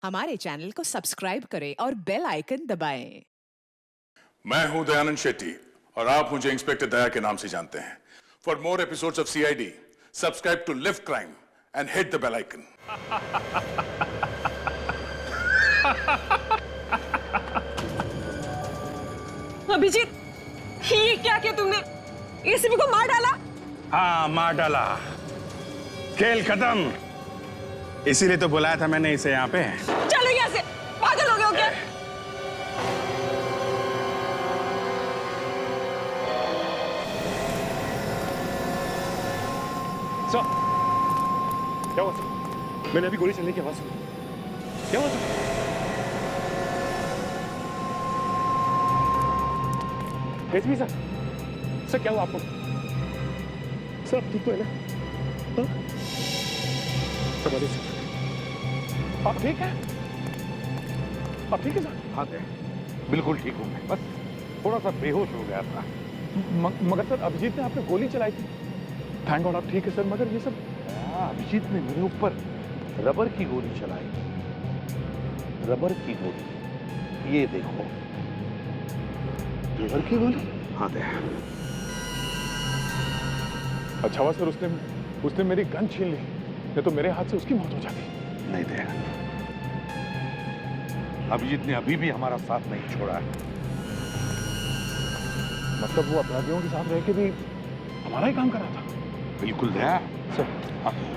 हमारे चैनल को सब्सक्राइब करें और बेल आइकन दबाएं। मैं हूं दयानंद शेट्टी और आप मुझे इंस्पेक्टर दया के नाम से जानते हैं। For more episodes of CID subscribe to lift crime and hit the bell icon. Abhijeet, ये क्या किया तुमने? एसीपी को मार डाला? हाँ, मार डाला। खेल खत्म। इसीलिए तो बुलाया था मैंने इसे यहाँ पे। चलो यहाँ से, पागल हो गए हो क्या? सर, क्या हुआ सर? मैंने अभी गोली चलने की आवाज सुनी। क्या हुआ सर? एसपी सर, सर क्या हुआ आपको? सर आप ठीक तो है ना? हाँ? सर बोलिए सर, आप ठीक हैं? आप ठीक है सर? हाँ बिल्कुल ठीक हूँ मैं, बस थोड़ा सा बेहोश हो गया था। मगर सर अभिजीत ने आप पे गोली चलाई थी। थैंक गॉड आप ठीक है सर, मगर ये सब अभिजीत ने मेरे ऊपर रबर की गोली चलाई। रबर की गोली, ये देखो। रबर की गोली? हाँ दया। अच्छा हुआ सर उसने मेरी गन छीन ली, नहीं तो मेरे हाथ से उसकी मौत हो जाती। नहीं दया, अभिजीत ने अभी भी हमारा साथ नहीं छोड़ा है। मतलब वो अपराधियों के साथ रह के भी हमारा ही काम कर रहा था। बिल्कुल दया। सर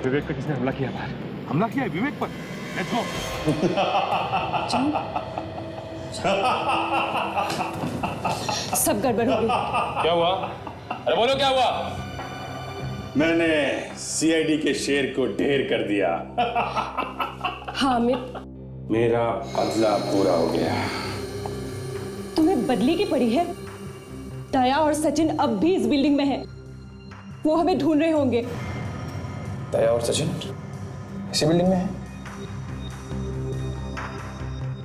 विवेक पे किसने हमला किया बाहर? हमला किया है विवेक पर। Let's go. सब गड़बड़ हो गई। क्या हुआ? अरे बोलो क्या हुआ? मैंने सीआईडी के शेर को ढेर कर दिया। हाँ अमित, मेरा बदला पूरा हो गया। तुम्हें बदली की पड़ी है। दया और सचिन अब भी इस बिल्डिंग में हैं। वो हमें ढूंढ रहे होंगे। दया और सचिन इसी बिल्डिंग में है?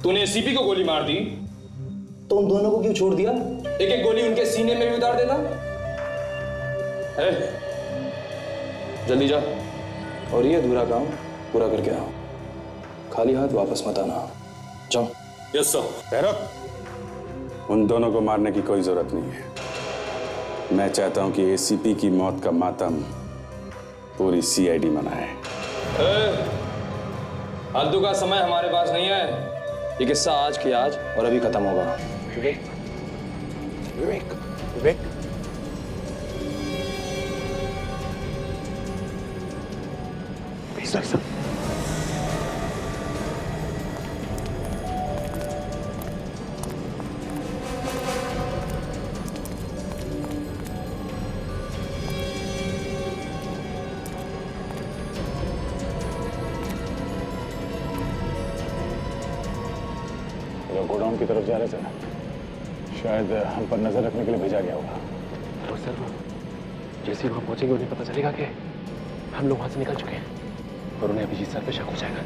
तूने एसीपी को गोली मार दी तो उन दोनों को क्यों छोड़ दिया? एक एक गोली उनके सीने में भी उतार देता। जल्दी जा और ये अधूरा काम पूरा करके आओ। खाली हाथ वापस मत आना। जाओ। Yes sir. भैरव, उन दोनों को मारने की कोई जरूरत नहीं है। मैं चाहता हूं कि एसीपी की मौत का मातम पूरी सीआईडी मनाए। फालतू का समय हमारे पास नहीं है। ये किस्सा आज की आज और अभी खत्म होगा। विवेक, विवेक, विवेक। सर गोडाउन की तरफ जा रहे थे, शायद हम पर नजर रखने के लिए भेजा गया होगा। तो सर जैसे ही वहां पहुंचेंगे उन्हें पता चलेगा कि हम लोग वहां से निकल चुके हैं और उन्हें अभिजीत सर पे शक हो जाएगा।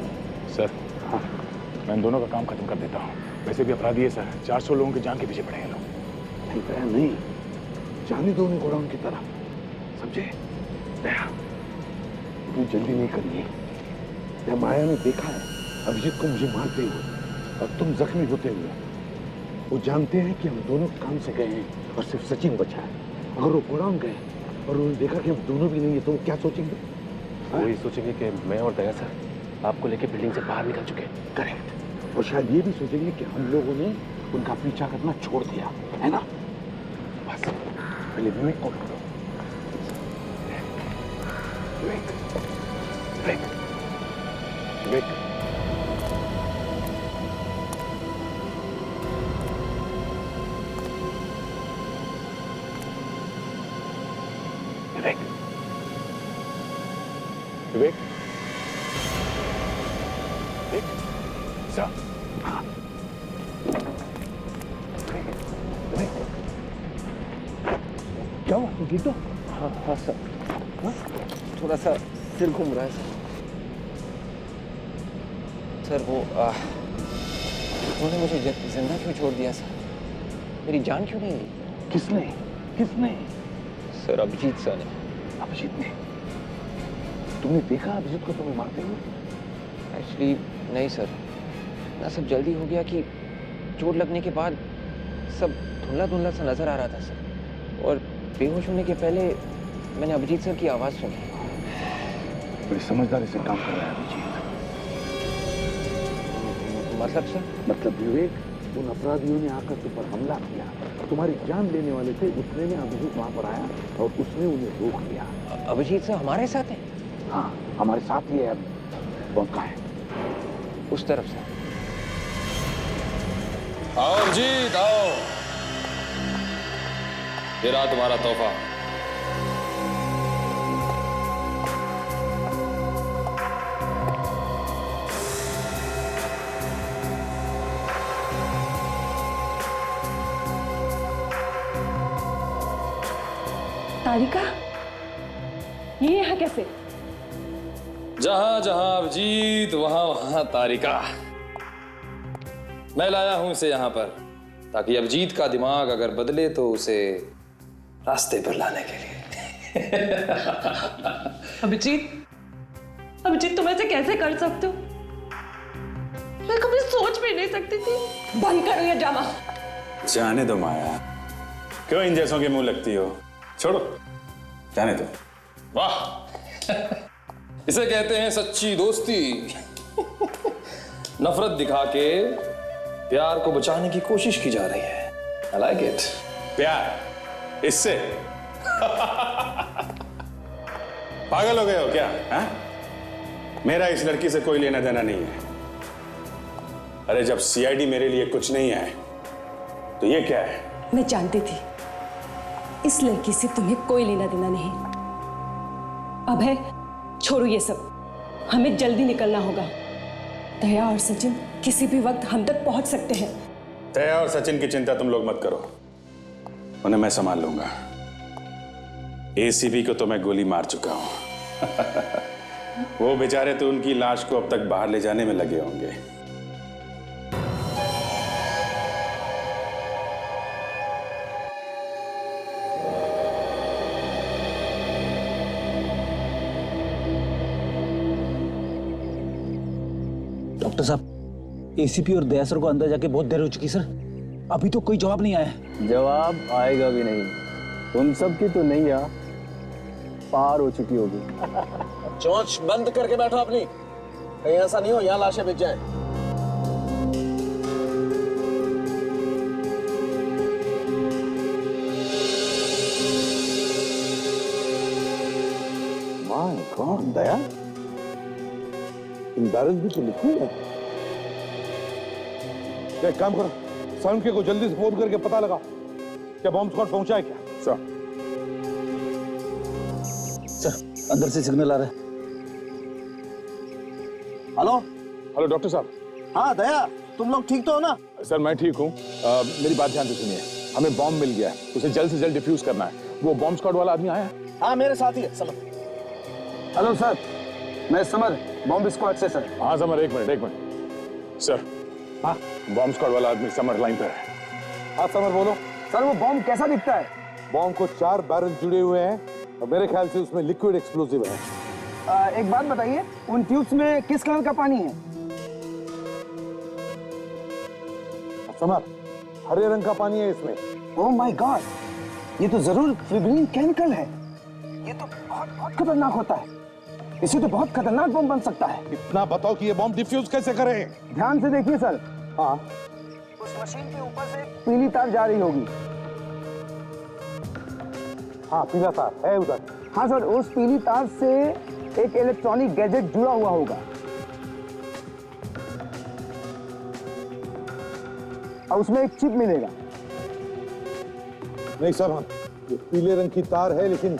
सर हाँ, मैं इन दोनों का काम खत्म कर देता हूँ। वैसे भी अपराधी है सर, 400 लोगों की जान के पीछे पड़े हैं लोग। नहीं दया नहीं, जाने दो उन्हें गोडाउन की तरफ, समझे? दया तू जल्दी नहीं करनी है। माया ने देखा है अभिजीत को मुझे मारते हुए और तुम जख्मी होते हुए। वो जानते हैं कि हम दोनों काम से गए हैं और सिर्फ सचिन बचा है। अगर वो गोडाउन गए और उन्होंने देखा कि हम दोनों भी नहीं है तो वो क्या सोचेंगे? वो ये सोचेंगे कि मैं और दया सर आपको लेके बिल्डिंग से बाहर निकल चुके हैं। करेक्ट। और शायद ये भी सोचेंगे कि हम लोगों ने उनका पीछा करना छोड़ दिया है ना। बस पहले विवेक को ढूंढो। विवेक, विवेक, विवेक। विवेक, विवेक, विवेक, सर। हाँ। विवेक, क्या हुआ? ठीक तो? हाँ सर। हाँ? थोड़ा सा सिर घूम रहा है सर। सर वो उन्होंने मुझे जिंदा क्यों छोड़ दिया सर? मेरी जान क्यों नहीं ली? किसने? किसने? सर अभिजीत सर ने। अभिजीत ने? तुमने देखा अभिजीत को तुम्हें मारते हुए? एक्चुअली नहीं सर, इतना सब जल्दी हो गया कि चोट लगने के बाद सब धुंधला-धुंधला सा नजर आ रहा था सर। और बेहोश होने के पहले मैंने अभिजीत सर की आवाज़ सुनी। बड़ी समझदारी से काम कर रहा है अभिजीत। मतलब सर? मतलब विवेक, उन अपराधियों ने आकर तुम पर हमला किया, तुम्हारी जान लेने वाले थे, उतने में अभिजीत वहां पर आया और उसने उन्हें रोक लिया। अभिजीत सर हमारे साथ हैं? हाँ, हमारे साथ ही है। अब कौन का है? उस तरफ से। आओ अभिजीत आओ, ये रहा तुम्हारा तोहफा। तारिका, ये यहाँ कैसे? जहां जहां अभिजीत वहां वहां तारिका। मैं लाया हूं इसे यहां पर ताकि अभिजीत का दिमाग अगर बदले तो उसे रास्ते पर लाने के लिए। अभिजीत, अभिजीत तुम ऐसे कैसे कर सकते हो? मैं कभी सोच भी नहीं सकती थी। बंद करो ये ड्रामा। जाने दो माया, क्यों इन जैसों के मुंह लगती हो? छोड़ो, जाने दो। वाह, इसे कहते हैं सच्ची दोस्ती। नफरत दिखा के प्यार को बचाने की कोशिश की जा रही है। I like it. प्यार इससे? पागल हो गए हो क्या? हा? मेरा इस लड़की से कोई लेना देना नहीं है। अरे जब सीआईडी मेरे लिए कुछ नहीं है तो ये क्या है? मैं जानती थी इस लड़की से तुम्हें कोई लेना देना नहीं। अब है, छोड़ो ये सब, हमें जल्दी निकलना होगा। दया और सचिन किसी भी वक्त हम तक पहुंच सकते हैं। दया और सचिन की चिंता तुम लोग मत करो, उन्हें मैं संभाल लूंगा। एसीपी को तो मैं गोली मार चुका हूं। वो बेचारे तो उनकी लाश को अब तक बाहर ले जाने में लगे होंगे। डॉक्टर साहब, एसीपी और दया सर को अंदर जाके बहुत देर हो चुकी सर, अभी तो कोई जवाब नहीं आया। जवाब आएगा भी नहीं। उन सब की तो नैया पार हो चुकी होगी। चोंच बंद करके बैठो अपनी, कहीं ऐसा नहीं हो यहाँ लाशें बिक जाए। My God, Daya, in barrel भी तो लिक्विड है। एक काम करो, साउंड के को जल्दी से फोन करके पता लगा क्या बॉम्ब स्क्वाड पहुंचा है क्या? सर अंदर से सिग्नल आ रहा है। हेलो हेलो डॉक्टर साहब। हाँ दया, तुम लोग ठीक तो हो ना? सर मैं ठीक हूँ। मेरी बात ध्यान से सुनिए, हमें बॉम्ब मिल गया है, उसे जल्द से जल्द डिफ्यूज करना है। वो बॉम्ब स्क्वाड वाला आदमी आया है? हाँ मेरे साथ ही है समर। हेलो सर, मैं समर, बॉम्ब स्क्वाड से सर। हाँ समर, एक मिनट सर। हाँ, बॉम्ब स्क्वाड वाला आदमी समर लाइन पर है। हाँ समर बोलो। सर वो बॉम्ब कैसा दिखता है? बॉम्ब को 4 बैरल जुड़े हुए हैं और मेरे ख्याल से उसमें लिक्विड एक्सप्लोसिव है। एक बात बताइए, उन ट्यूब्स में किस कलर का पानी है? समर, हरे रंग का पानी है इसमें। ओह माय गॉड, ये तो जरूर फिब्रिन केमिकल है। ये तो बहुत बहुत खतरनाक होता है। इसे तो बहुत खतरनाक बम बन सकता है। इतना बताओ कि ये बॉम्ब डिफ्यूज कैसे करें? ध्यान से देखिए सर। हाँ, उस मशीन के ऊपर से पीली तार जा रही होगी। हाँ पीला तार है उधर। हाँ सर, उस पीली तार से एक इलेक्ट्रॉनिक गैजेट जुड़ा हुआ होगा और उसमें एक चिप मिलेगा। नहीं सर, ये पीले रंग की तार है लेकिन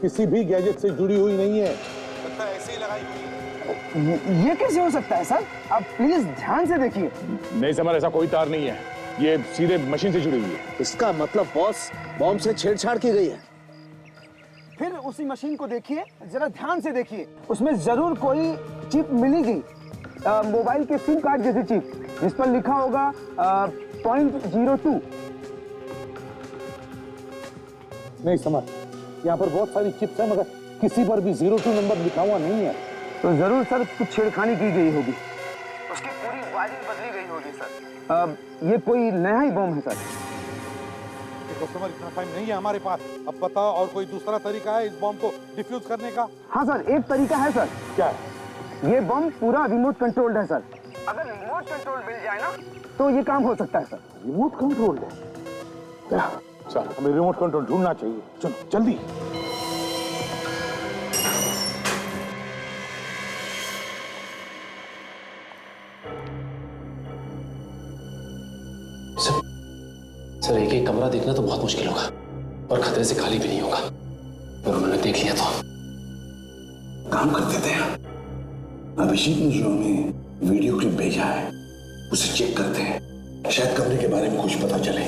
किसी भी गैजेट से जुड़ी हुई नहीं है। ऐसे ही लगाई हुई है। ये कैसे हो सकता है सर? आप प्लीज ध्यान से देखिए। नहीं समर, ऐसा कोई तार नहीं है, ये सीधे मशीन से जुड़ी हुई है। इसका मतलब बॉस, बॉम्ब से छेड़छाड़ की गई है। फिर उसी मशीन को देखिए, जरा ध्यान से देखिए, उसमें जरूर कोई चिप मिलेगी, मोबाइल के सिम कार्ड जैसी चिप, जिस पर लिखा होगा 0.02। नहीं समझ, यहाँ पर बहुत सारी चिप्स है मगर किसी पर भी 02 नंबर लिखा हुआ नहीं है। तो जरूर सर कुछ छेड़खानी की गई होगी। उसकी पूरी वायरिंग बदली गई होगी सर। ये कोई नया ही बम है सर। कस्टमर, इतना टाइम नहीं है हमारे पास। अब बताओ, और कोई दूसरा तरीका है इस बम को डिफ्यूज करने का? हाँ सर, एक तरीका है सर। क्या है? ये बम पूरा रिमोट कंट्रोल्ड है सर। अगर रिमोट कंट्रोल मिल जाए ना तो ये काम हो सकता है सर। रिमोट कंट्रोल है? चल, हमें रिमोट कंट्रोल ढूंढना चाहिए। चलो जल्दी। सर एक एक कमरा देखना तो बहुत मुश्किल होगा और खतरे से खाली भी नहीं होगा। पर उन्होंने देख लिया तो काम करते थे। अभिषेक ने जो हमें वीडियो क्लिप भेजा है उसे चेक करते हैं, शायद कमरे के बारे में कुछ पता चले।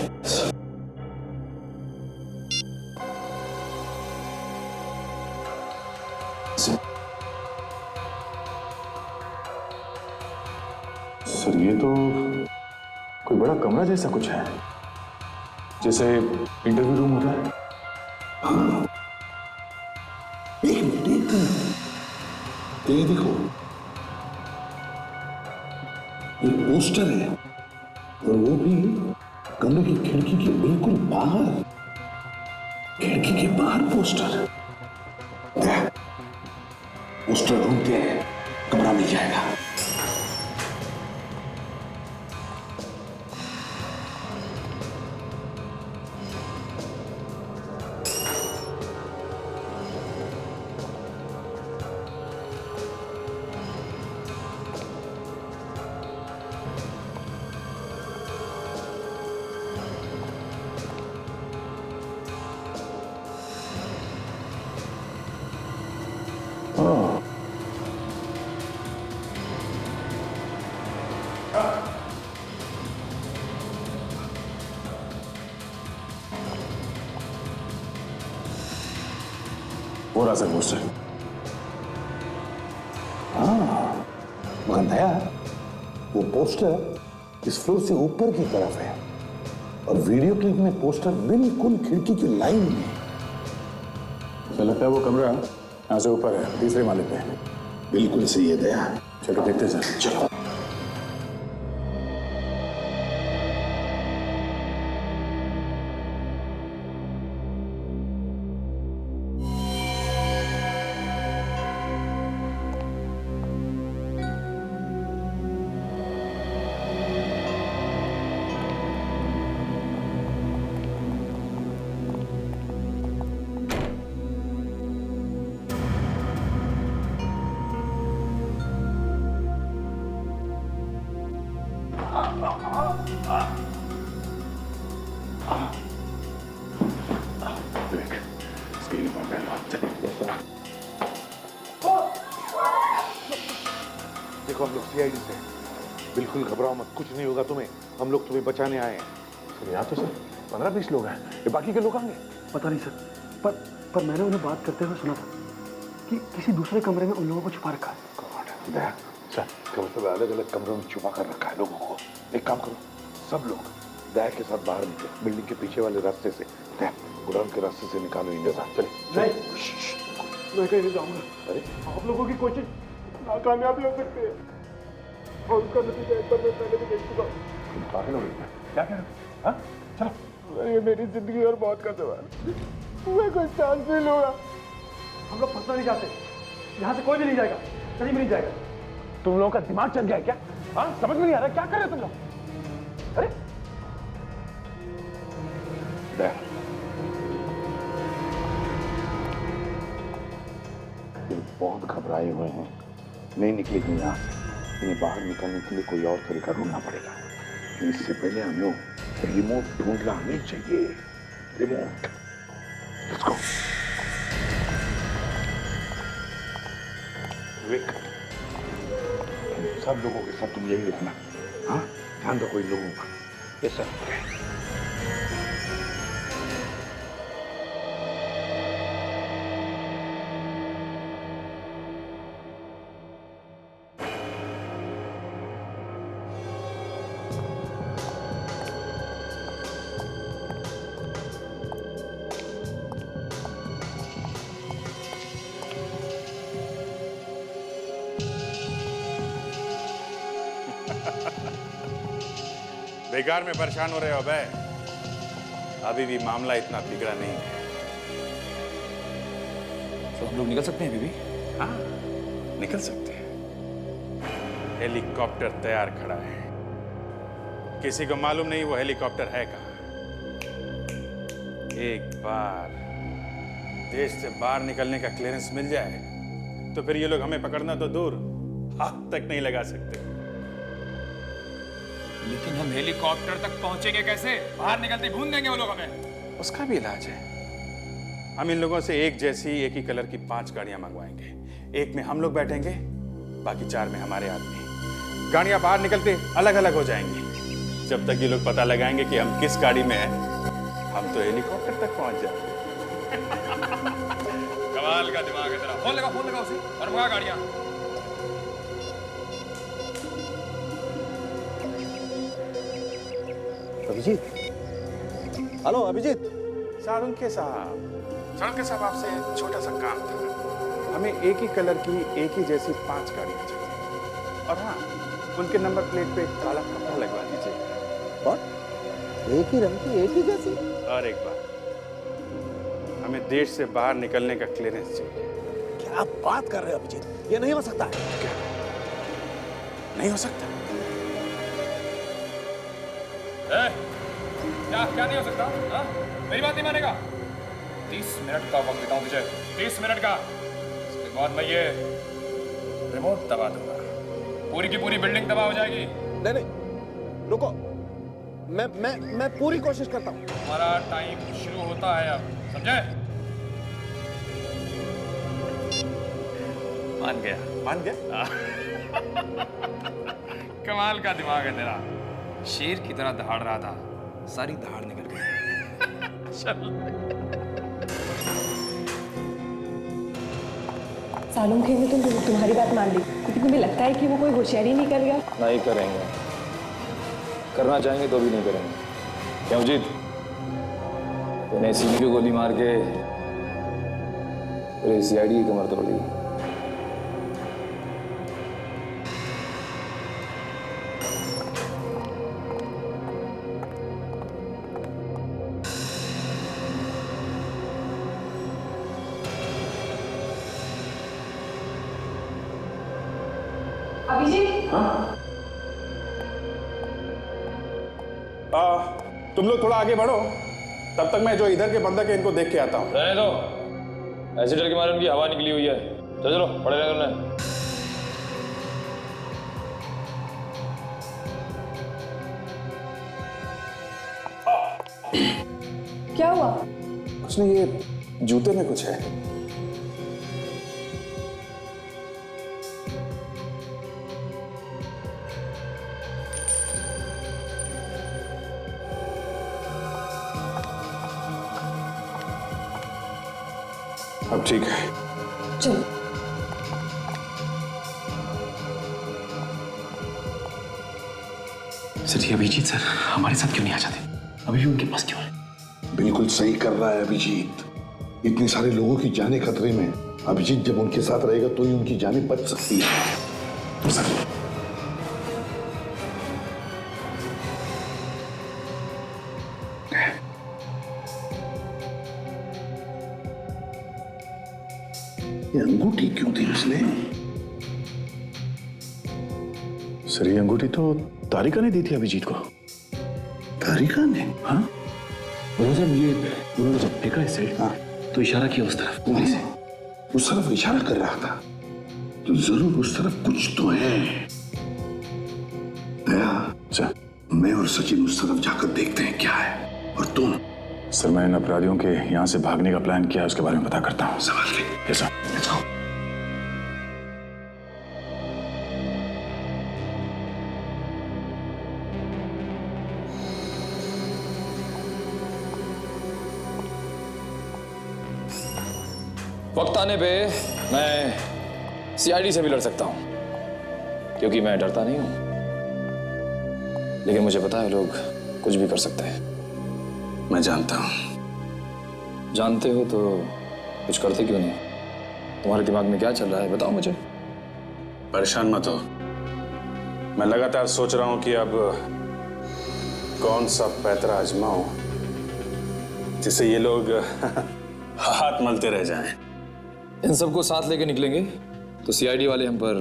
सर ये तो कोई बड़ा कमरा जैसा कुछ है, जैसे इंटरव्यू रूम होता है। हाँ, एक मिनट ये देखो, ये पोस्टर है और वो भी कमरे की खिड़की के बिल्कुल बाहर। खिड़की के बाहर पोस्टर। पोस्टर ढूंढते हैं, कमरा मिल जाएगा। वो रहा सर पोस्टर। हाँ, मगर दया, वो पोस्टर इस फ्लोर से ऊपर की तरफ है और वीडियो क्लिप में पोस्टर बिल्कुल खिड़की की लाइन में। मुझे लगता है वो कमरा यहाँ से ऊपर है, तीसरे माले पे। बिल्कुल सही है दया। चलो देखते हैं सर। चलो। देखो, हम लोग सीआईडी से हैं। बिल्कुल घबराओ मत, कुछ नहीं होगा तुम्हें। हम लोग तुम्हें बचाने आए हैं। सर यहाँ तो सर 15-20 लोग हैं, ये बाकी के लोग आएंगे। पता नहीं सर, पर मैंने उन्हें बात करते हुए सुना था कि किसी दूसरे कमरे में उन लोगों को छुपा रखा है। दया, सर इसका मतलब अलग अलग कमरों में छुपा कर रखा है लोगों को। एक काम करो, सब लोग दया के साथ बाहर निकलो, बिल्डिंग के पीछे वाले रास्ते से। दया, गोडाउन के रास्ते से निकालो इन्हें। चलिए। मैं कहीं नहीं जाऊंगा। अरे आप लोगों की कोशिश नाकामयाब हो सकती है और उसका नतीजा एक बार मैं पहले भी देख चुका हूँ। पागल हो गए क्या कह रहे हो? हाँ चलो। ये मेरी जिंदगी और मौत का सवाल, मैं कोई चांस नहीं लूंगा। हम लोग फंसना नहीं चाहते, यहाँ से कोई भी नहीं जाएगा, कहीं भी नहीं जाएगा। तुम लोगों का दिमाग चल गया है क्या? हाँ समझ में नहीं आ रहा क्या कर रहे हो तुम लोग? अरे दया, ये बहुत घबराए हुए हैं, नहीं निकलेंगे यहाँ से। इन्हें बाहर निकलने के लिए कोई और तरीका ढूंढना पड़ेगा। इससे पहले हम लोग रिमोट ढूंढना नहीं चाहिए। रिमोट। Let's go. विवेक, सब लोगों के साथ तुम यही रखना। हाँ, ध्यान रखो इन लोगों का। Yes sir. बेकार में परेशान हो रहे हो बे। अभी भी मामला इतना बिगड़ा नहीं है। तो हम लोग निकल सकते हैं बीबी? हाँ, निकल सकते हैं। हेलीकॉप्टर तैयार खड़ा है। किसी को मालूम नहीं वो हेलीकॉप्टर है कहाँ। एक बार देश से बाहर निकलने का क्लियरेंस मिल जाए तो फिर ये लोग हमें पकड़ना तो दूर, हाथ तक नहीं लगा सकते। लेकिन हम हेलीकॉप्टर तक पहुंचेंगे कैसे? बाहर निकलते भून देंगे वो लोग हमें। उसका भी इलाज है। हम इन लोगों से एक जैसी एक ही कलर की 5 गाड़ियां मंगवाएंगे। एक में हम लोग बैठेंगे, बाकी 4 में हमारे आदमी। गाड़ियां बाहर निकलते अलग अलग हो जाएंगी। जब तक ये लोग पता लगाएंगे कि हम किस गाड़ी में हैं, हम तो हेलीकॉप्टर तक पहुंच जाएंगे। कमाल का दिमाग है तेरा। फोन लगा उसे और मंगा गाड़ियां। अभिजीत, हेलो अभिजीत। सारुंके साहब आपसे छोटा सा काम था। हमें एक ही कलर की एक ही जैसी 5 गाड़ियां चाहिए। और हाँ, उनके नंबर प्लेट पे काला कपड़ा लगवा दीजिए। और एक ही रंग की एक ही जैसी? और एक बात, हमें देश से बाहर निकलने का क्लियरेंस चाहिए। क्या आप बात कर रहे हो अभिजीत? ये नहीं हो सकता है। क्या नहीं हो सकता? क्या नहीं हो सकता? हाँ? मेरी बात नहीं मानेगा? 30 मिनट का वक्त देता हूं तुझे, 30 मिनट का। उसके बाद मैं ये रिमोट दबा दूंगा, पूरी की पूरी बिल्डिंग तबाह हो जाएगी। नहीं, रुको। मैं पूरी कोशिश करता हूँ। हमारा टाइम शुरू होता है अब, समझे? मान गया? कमाल का दिमाग है तेरा। शेर की तरह दहाड़ रहा था, सारी दहाड़ निकल गई। चल। सालुंखे ने तुम्हारी बात मान ली, क्योंकि तुम्हें लगता है कि वो कोई होशियारी नहीं करेगा? नहीं करेंगे, करना चाहेंगे तो भी नहीं करेंगे। क्यों जीत? तूने सीधी को गोली मार के पूरे सीआईडी की कमर तोड़ दी। अभिजीत? हाँ? तुम लोग थोड़ा आगे बढ़ो, तब तक मैं जो इधर के बंदक है इनको देख के आता हूँ। रहने दो, ऐसे डर के मारे उनकी हवा निकली हुई है। चलो पड़े रहे उन्हें। क्या हुआ? कुछ नहीं, ये जूते में कुछ है। अब ठीक है। चलो। सर, ये अभिजीत सर हमारे साथ क्यों नहीं आ जाते? अभी भी उनके पास क्यों है? बिल्कुल सही कर रहा है अभिजीत। इतने सारे लोगों की जानें खतरे में। अभिजीत जब उनके साथ रहेगा तो ही उनकी जानें बच सकती है। सर, ये अंगूठी क्यों थी उसने? सर, ये अंगूठी तो तारिका ने दी थी अभिजीत को। तारिका ने? हाँ सर, ये उन्होंने जब फेंका इसे, हाँ, तो इशारा किया उस तरफ, उंगली से। उस तरफ इशारा कर रहा था तो जरूर उस तरफ कुछ तो है। दया, सर, मैं और सचिन उस तरफ जाकर देखते हैं क्या है। और तुम? सर, मैंने इन अपराधियों के यहाँ से भागने का प्लान किया है, उसके बारे में पता करता हूँ। सवाल ले। Yes sir. Let's go. वक्त आने पे मैं सीआईडी से भी लड़ सकता हूं, क्योंकि मैं डरता नहीं हूं। लेकिन मुझे पता है लोग कुछ भी कर सकते हैं। मैं जानता हूं। जानते हो तो कुछ करते क्यों नहीं? तुम्हारे दिमाग में क्या चल रहा है बताओ मुझे। परेशान मत हो, मैं लगातार सोच रहा हूं कि अब कौन सा पैतरा आजमाऊं जिससे ये लोग हाथ मलते रह जाएं। इन सबको साथ लेके निकलेंगे तो सीआईडी वाले हम पर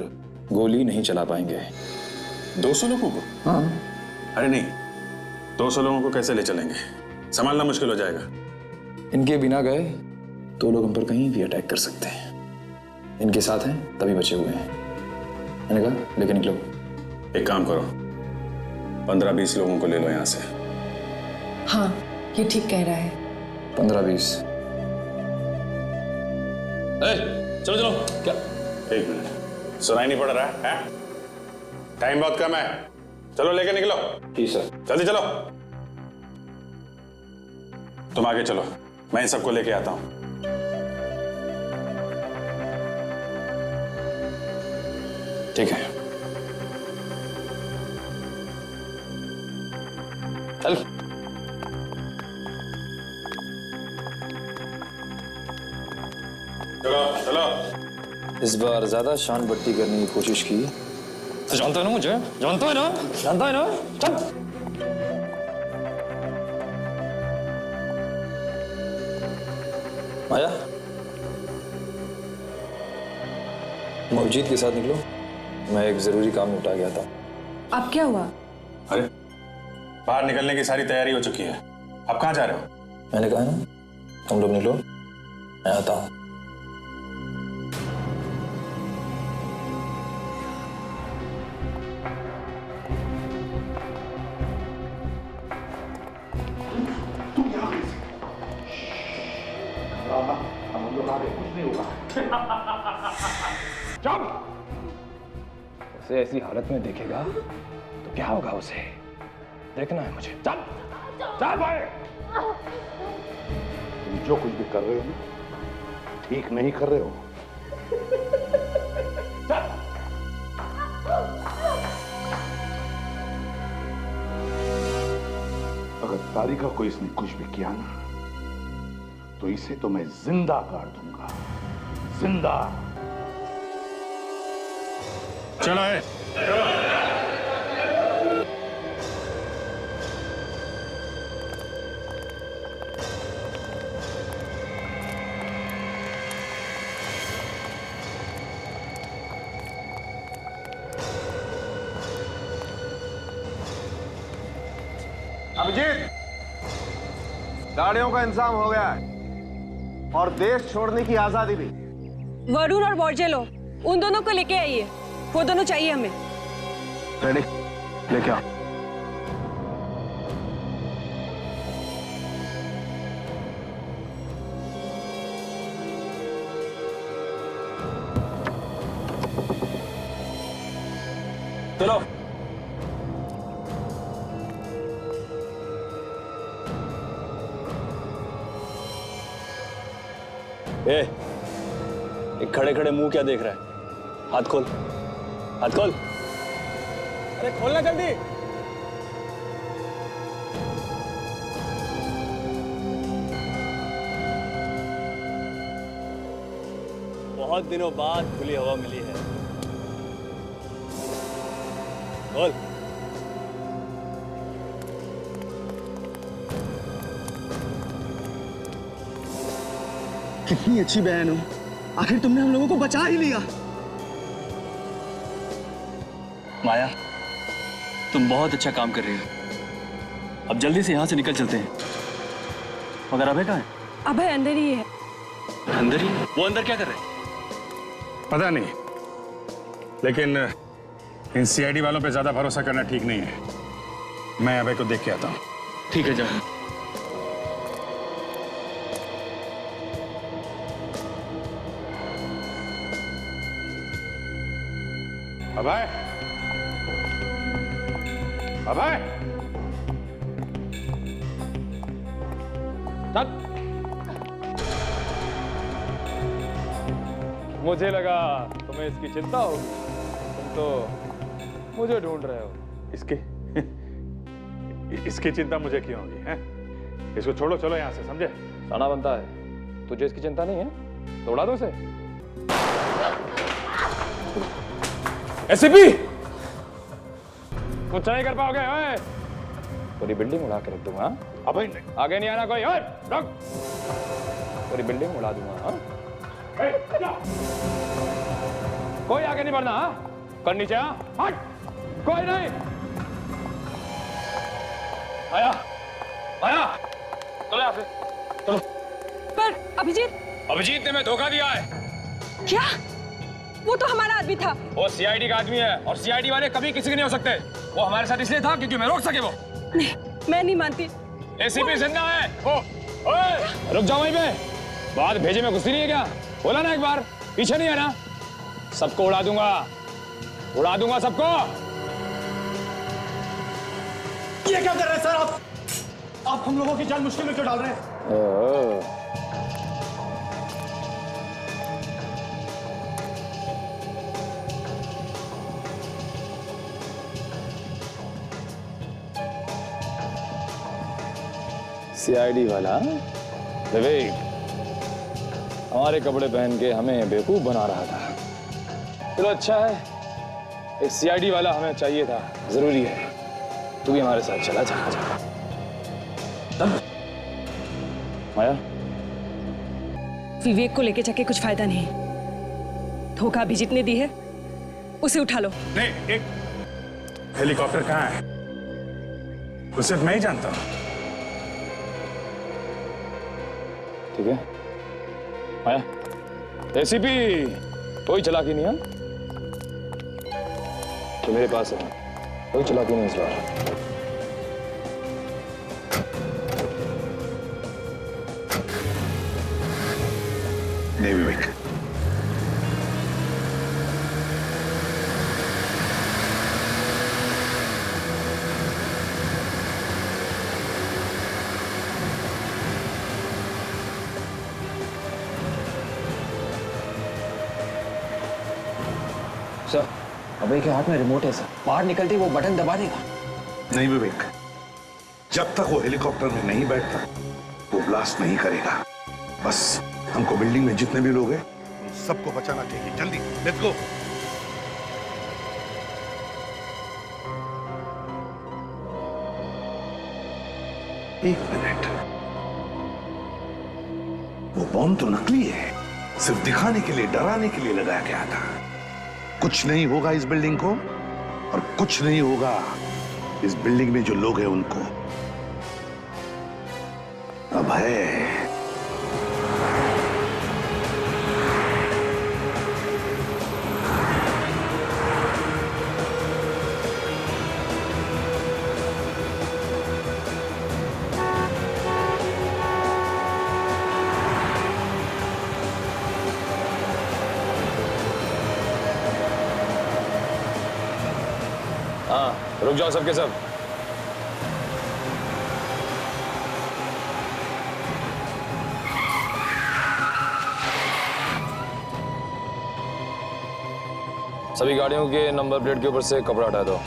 गोली नहीं चला पाएंगे। 200 लोगों को? हाँ। अरे नहीं, 200 लोगों को कैसे ले चलेंगे? संभालना मुश्किल हो जाएगा। इनके बिना गए तो लोग हम पर कहीं भी अटैक कर सकते हैं। इनके साथ हैं तभी बचे हुए हैं। मैंने कहा लेके निकलो। एक काम करो, 15-20 लोगों को ले लो यहाँ से। हाँ, ये ठीक कह रहा है। 15-20। चलो चलो। क्या? एक मिनट, सुनाई नहीं पड़ रहा है? टाइम बहुत कम है, चलो लेके निकलो। जी सर। जल्दी चलो। तुम आगे चलो, मैं इन सबको लेके आता हूं। ठीक है, चल। चलो चलो। इस बार ज्यादा शान बट्टी करने की कोशिश की तो जानता है ना मुझे, जानता है ना, जानता है ना। चल। माया, मौजीद के साथ निकलो, मैं एक जरूरी काम निपटा गया था। अब क्या हुआ? अरे बाहर निकलने की सारी तैयारी हो चुकी है, अब कहाँ जा रहे हो? मैंने कहा ना तुम लोग निकलो, मैं आता हूं। उसे ऐसी हालत में देखेगा तो क्या होगा उसे देखना है मुझे। चल चल भाई। तुम जो कुछ भी कर रहे हो ठीक नहीं कर रहे हो। अगर तारिका को इसने कुछ भी किया ना तो इसे तो मैं जिंदा काट दूंगा, जिंदा। चलो है। अभिजीत, गाड़ियों का इंतजाम हो गया है और देश छोड़ने की आजादी भी। वरुण और बॉर्जेलो, उन दोनों को लेके आइए, वो दोनों चाहिए हमें। रेडी, लेके आओ। चलो। एक खड़े खड़े मुंह क्या देख रहा है? हाथ खोल, हाथ खोल। अरे खोलना जल्दी। बहुत दिनों बाद खुली हवा मिली है। खोल। कितनी अच्छी बहन हो, आखिर तुमने हम लोगों को बचा ही लिया। माया, तुम बहुत अच्छा काम कर रही हो। अब जल्दी से यहाँ से निकल चलते हैं। मगर अभय कहाँ है? अभय अंदर ही है। अंदर ही? वो अंदर क्या कर रहे हैं? पता नहीं, लेकिन इन सीआईडी वालों पे ज्यादा भरोसा करना ठीक नहीं है। मैं अभय को देख के आता हूँ। ठीक है, जाओ। अभय, अभय, चल। मुझे लगा तुम्हें इसकी चिंता होगी, तुम तो मुझे ढूंढ रहे हो। इसकी चिंता मुझे क्यों होगी? हैं? इसको छोड़ो, चलो यहाँ से, समझे? साना बनता है, तुझे इसकी चिंता नहीं है तो उड़ा दो उसे। एसीपी, कुछ नहीं कर पाओगे। ओए पूरी बिल्डिंग उड़ा के रख दूंगा। अबे नहीं, आगे नहीं आना कोई। ओए रुक। पूरी बिल्डिंग उड़ा दूंगा। कोई आगे नहीं बढ़ना। हाँ कर नीचे। हट कोई नहीं। आया आया चलो यहाँ से चलो। पर अभिजीत अभिजीत ने मैं धोखा दिया है। क्या? वो तो हमारा आदमी था। वो सीआईडी का आदमी है और सीआईडी वाले कभी किसी के नहीं हो सकते। वो हमारे साथ इसलिए था क्योंकि मैं रोक सके। वो नहीं, मैं नहीं मानती। एसीपी जिंदा है। ओए रुक जाओ वहीं पे। बात भेजे में घुसी नहीं है क्या? बोला ना एक बार, पीछे नहीं है ना। सबको उड़ा दूंगा सबको। ये क्या कर रहे हैं सर आप हम लोगों की जान मुश्किल में क्यों डाल रहे हैं? सीआईडी वाला विवेक हमारे कपड़े पहन के हमें बेवकूफ बना रहा था। चलो अच्छा है, एक सीआईडी वाला हमें चाहिए था, जरूरी है। तू भी हमारे साथ चला जा। माया, विवेक को लेके जाके कुछ फायदा नहीं। धोखा अभिजीत ने दी है, उसे उठा लो। नहीं, एक हेलीकॉप्टर कहाँ है? उसे मैं ही जानता हूँ। ठीक है माया, एसीपी कोई चालाकी नहीं है तो मेरे पास है, कोई चालाकी नहीं इस बार। नहीं विवेक, सर अभय के हाथ में रिमोट है सर, बाहर निकलते ही वो बटन दबा देगा। नहीं विवेक, जब तक वो हेलीकॉप्टर में नहीं बैठता वो ब्लास्ट नहीं करेगा। बस हमको बिल्डिंग में जितने भी लोग हैं उन सबको बचाना चाहिए। जल्दी लेट्स गो। एक मिनट, वो बॉम्ब तो नकली है, सिर्फ दिखाने के लिए, डराने के लिए लगाया गया था। कुछ नहीं होगा इस बिल्डिंग को, और कुछ नहीं होगा इस बिल्डिंग में जो लोग हैं उनको। अभय, हाँ रुक जाओ सबके सब। सभी गाड़ियों के नंबर प्लेट के ऊपर से कपड़ा हटा दो।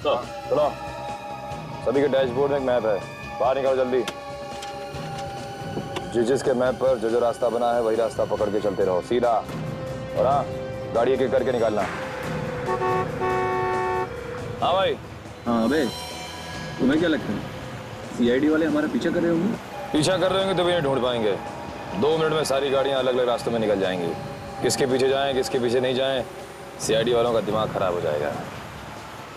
चलो, सभी के डैशबोर्ड में एक मैप है, बाहर निकालो जल्दी। जिसके मैप पर जो रास्ता बना है वही रास्ता पकड़ के चलते रहो सीधा। और हाँ, गाड़ी एक एक करके निकालना। हाँ भाई। हाँ अबे, तुम्हें क्या लगता है सीआईडी वाले हमारा पीछा कर रहे होंगे? पीछा कर रहे होंगे तो भी नहीं ढूंढ पाएंगे। 2 मिनट में सारी गाड़ियां अलग अलग रास्तों में निकल जाएंगी। किसके पीछे जाएं, किसके पीछे नहीं जाएं, सीआईडी वालों का दिमाग खराब हो जाएगा।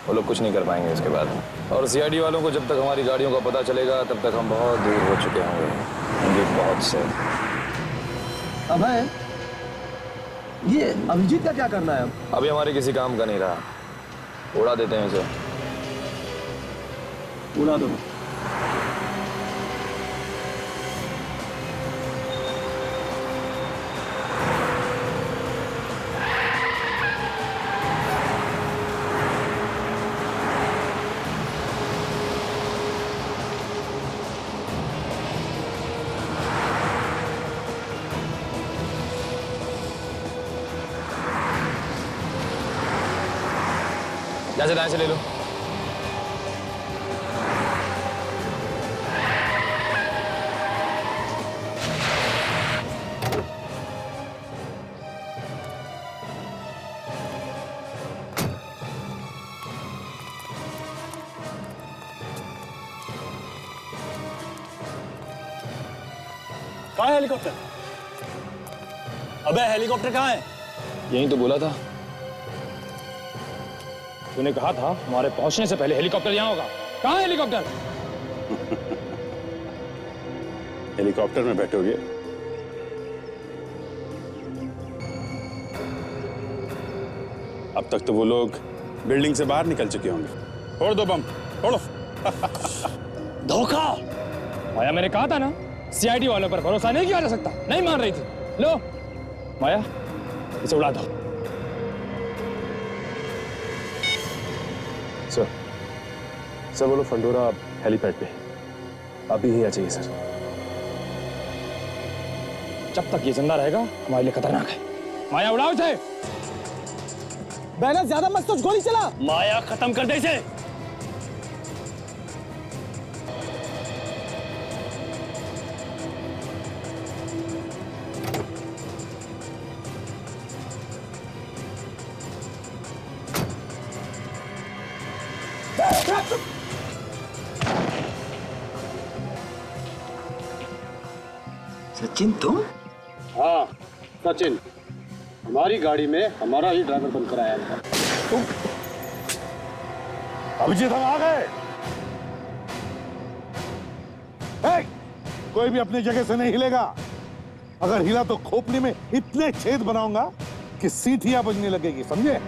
वो लोग कुछ नहीं कर पाएंगे उसके बाद। और सीआईडी वालों को जब तक हमारी गाड़ियों का पता चलेगा तब तक हम बहुत दूर हो चुके होंगे, बहुत से। अभय, ये अभिजीत का क्या करना है? अभी हमारे किसी काम का नहीं रहा, उड़ा देते हैं इसे। उड़ा दो। जैसे दाएं से ले लो। कहाँ है हेलीकॉप्टर? अबे हेलीकॉप्टर कहाँ है? यही तो बोला था। तूने कहा था हमारे पहुंचने से पहले हेलीकॉप्टर यहाँ होगा। कहाँ है हेलीकॉप्टर? हेलीकॉप्टर में बैठोगे? अब तक तो वो लोग बिल्डिंग से बाहर निकल चुके होंगे। फोड़ दो बम, फोड़ो। धोखा। माया, मैंने कहा था ना, सीआईडी वालों पर भरोसा नहीं किया जा सकता। नहीं मान रही थी। लो माया, इसे उड़ा दो। सर बोलो फंडोरा हेलीपैड पे अभी ही आ जाइए सर। जब तक ये जिंदा रहेगा हमारे लिए खतरनाक है। माया उड़ाओ इसे। बैनर ज्यादा मत सोच, गोली चला। माया खत्म कर दे इसे। सचिन तुम? हाँ सचिन, हमारी गाड़ी में हमारा ही ड्राइवर बनकर आया था। तुम अभिजीत, हम आ गए। कोई भी अपनी जगह से नहीं हिलेगा। अगर हिला तो खोपड़ी में इतने छेद बनाऊंगा कि सीटियां बजने लगेगी, समझे?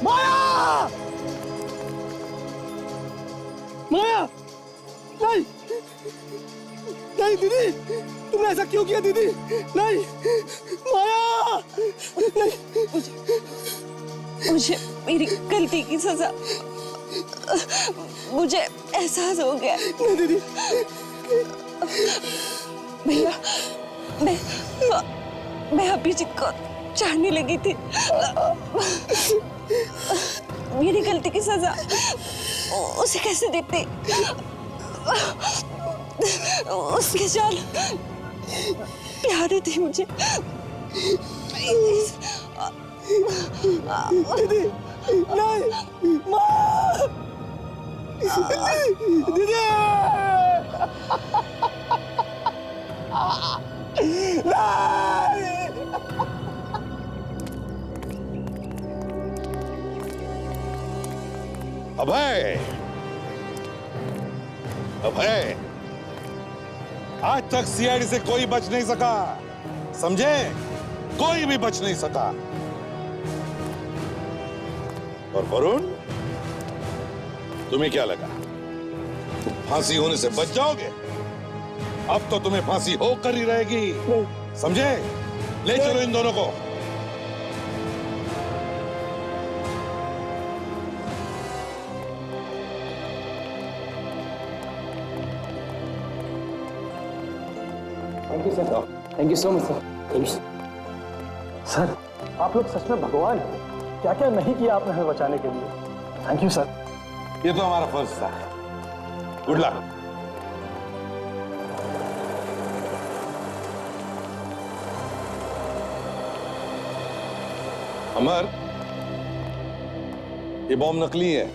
माया! माया! नहीं! नहीं दीदी! तुमने ऐसा क्यों किया दीदी? नहीं! माया! नहीं! मुझे मेरी गलती की सजा, मुझे एहसास हो गया। नहीं दीदी! भैया, मैं अभिजीत को चाहने लगी थी। मेरी गलती की सजा उसे कैसे देते? उसके जान प्यारे थे मुझे। दीदी! नहीं! माँ! दीदी! अभय, अभय, आज तक सीआईडी से कोई बच नहीं सका, समझे? कोई भी बच नहीं सका। और वरुण, तुम्हें क्या लगा तुम फांसी होने से बच जाओगे? अब तो तुम्हें फांसी होकर ही रहेगी, समझे? ले चलो इन दोनों को। Thank you sir. Thank you so much sir. Thank you sir, आप लोग सच में भगवान हैं। क्या क्या नहीं किया आपने हमें बचाने के लिए। Thank you sir. ये तो हमारा फर्ज था। Good luck. अमर, ये बम नकली है।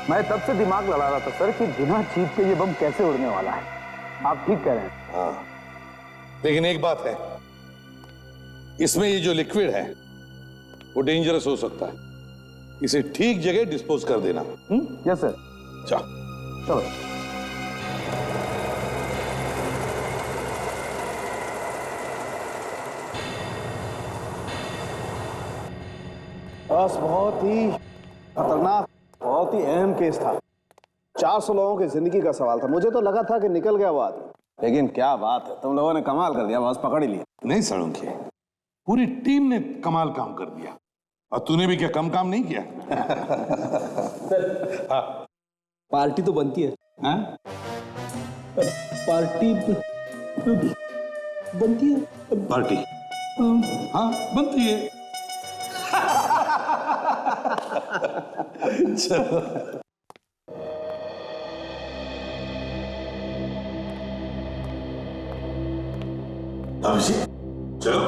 मैं तब से दिमाग लड़ा रहा था सर कि बिना चीज के ये बम कैसे उड़ने वाला है। आप ठीक कह रहे हैं। हाँ, लेकिन एक बात है, इसमें ये जो लिक्विड है वो डेंजरस हो सकता है। इसे ठीक जगह डिस्पोज कर देना। Yes sir. चल। चलो। बस बहुत ही खतरनाक, बहुत ही अहम केस था। 400 लोगों की जिंदगी का सवाल था। मुझे तो लगा था कि निकल गया वो आदमी, लेकिन क्या बात है, तुम लोगों ने कमाल कर दिया, बस पकड़ ही लिया। नहीं सड़ोंखे, पूरी टीम ने कमाल काम कर दिया। और तूने भी क्या कम काम नहीं किया? पार्टी तो बनती है। हाँ? पार्टी बनती है। पार्टी हाँ बनती है। चलो अभिजीत, चलो।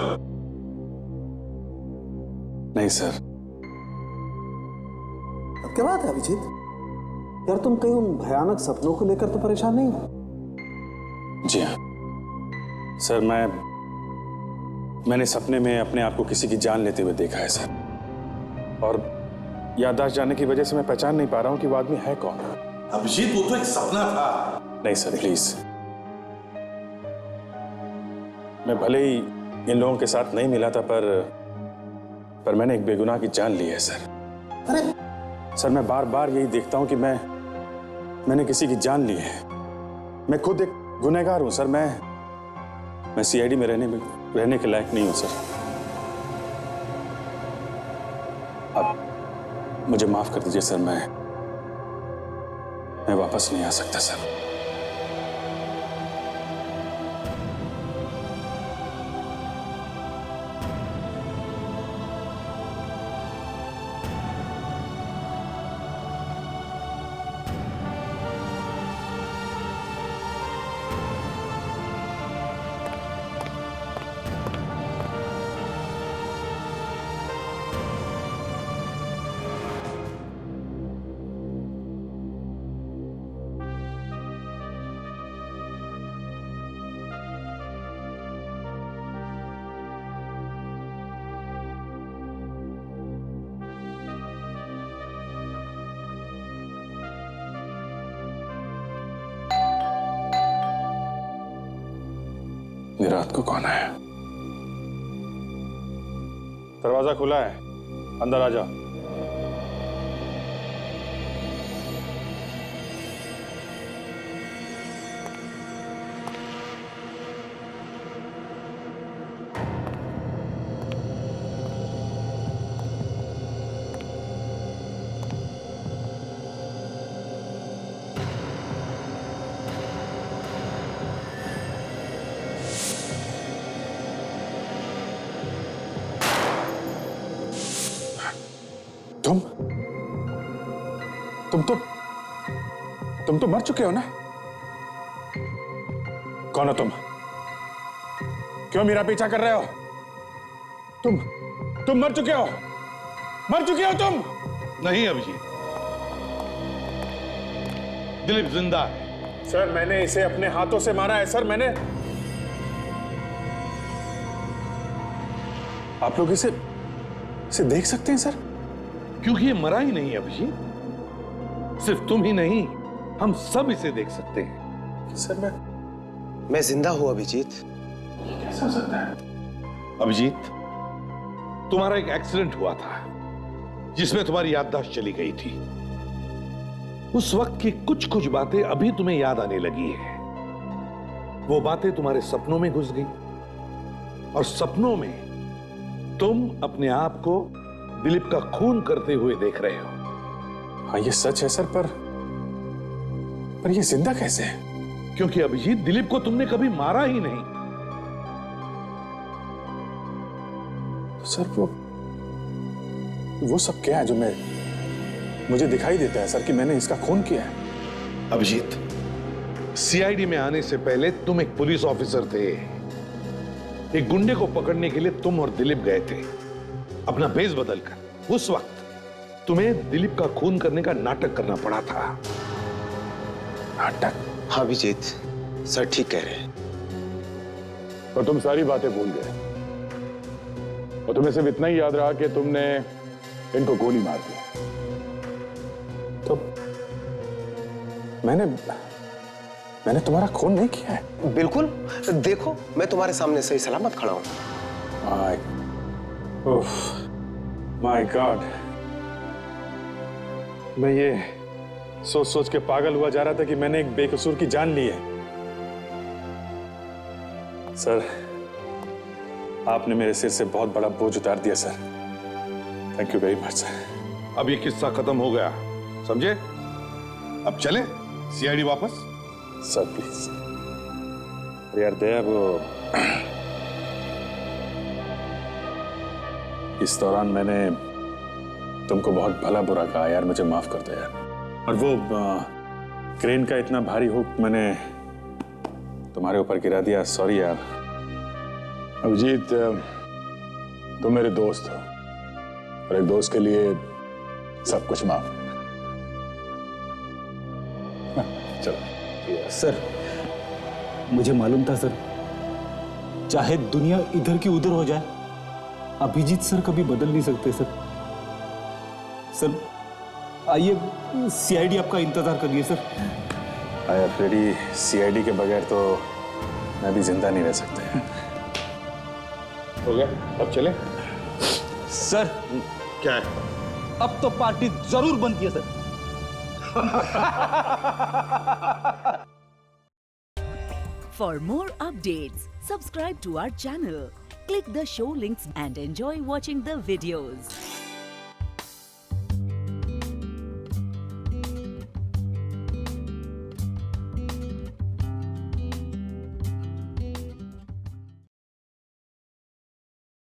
नहीं सर। अब क्या बात है अभिजीत? यार तुम कहीं उन भयानक सपनों को लेकर तो परेशान नहीं हो? जी हाँ सर, मैंने सपने में अपने आप को किसी की जान लेते हुए देखा है सर, और याददाश्त जाने की वजह से मैं पहचान नहीं पा रहा हूं कि वो आदमी है कौन। अभिजीत, वो तो एक सपना था। नहीं सर प्लीज, मैं भले ही इन लोगों के साथ नहीं मिला था, पर मैंने एक बेगुनाह की जान ली है सर। अरे सर, मैं बार बार यही देखता हूं कि मैंने किसी की जान ली है। मैं खुद एक गुनहगार हूं सर। मैं सीआईडी में रहने के लायक नहीं हूं सर। अब मुझे माफ कर दीजिए सर, मैं वापस नहीं आ सकता सर। ये रात को कौन है? दरवाजा खुला है, अंदर आ जाओ। तुम तो मर चुके हो ना? कौन हो तुम? क्यों मेरा पीछा कर रहे हो? तुम मर चुके हो? मर चुके हो तुम? नहीं अभिजीत, दिलीप जिंदा है। सर, मैंने इसे अपने हाथों से मारा है सर। मैंने आप लोग इसे देख सकते हैं सर? क्योंकि ये मरा ही नहीं अभिजीत। सिर्फ तुम ही नहीं, हम सब इसे देख सकते हैं। सर, मैं जिंदा हूं अभिजीत। कैसा हो सकता है? अभिजीत, तुम्हारा एक एक्सीडेंट हुआ था जिसमें तुम्हारी याददाश्त चली गई थी। उस वक्त की कुछ बातें अभी तुम्हें याद आने लगी है। वो बातें तुम्हारे सपनों में घुस गई, और सपनों में तुम अपने आप को दिलीप का खून करते हुए देख रहे हो। हाँ, ये सच है सर, पर ये जिंदा कैसे है? क्योंकि अभिजीत, दिलीप को तुमने कभी मारा ही नहीं। सर, वो सब क्या है जो मुझे दिखाई देता है सर कि मैंने इसका खून किया है? अभिजीत, सीआईडी में आने से पहले तुम एक पुलिस ऑफिसर थे। एक गुंडे को पकड़ने के लिए तुम और दिलीप गए थे, अपना भेष बदलकर। उस वक्त तुम्हें दिलीप का खून करने का नाटक करना पड़ा था। नाटक? हाँ अभिजीत, सर ठीक कह रहे हैं। और तुम सारी बातें भूल गए, और तुम्हें सिर्फ इतना ही याद रहा कि तुमने इनको गोली मार दी। मैंने तुम्हारा खून नहीं किया है। बिल्कुल, देखो मैं तुम्हारे सामने सही सलामत खड़ा हूं। माय गॉड, मैं ये सोच सोच के पागल हुआ जा रहा था कि मैंने एक बेकसूर की जान ली है। सर, आपने मेरे सिर से बहुत बड़ा बोझ उतार दिया sir. Thank you very much sir. अब ये किस्सा खत्म हो गया, समझे? अब चले सीआईडी वापस। Sir please. यार दया, वो इस दौरान मैंने तुमको बहुत भला बुरा कहा यार, मुझे माफ कर दो यार। और वो क्रेन का इतना भारी हुक मैंने तुम्हारे ऊपर गिरा दिया, सॉरी यार। अभिजीत, तुम मेरे दोस्त हो और एक दोस्त के लिए सब कुछ माफ। चलो। सर, मुझे मालूम था सर, चाहे दुनिया इधर की उधर हो जाए, अभिजीत सर कभी बदल नहीं सकते सर। सर आइए, सीआईडी आपका इंतजार कर रही है सर। आया फ्रेडी, सीआईडी के बगैर तो मैं भी जिंदा नहीं रह सकता। हो गया, अब चले। सर क्या है? अब तो पार्टी जरूर बनती है sir. For more updates, subscribe to our channel, click the show links and enjoy watching the videos.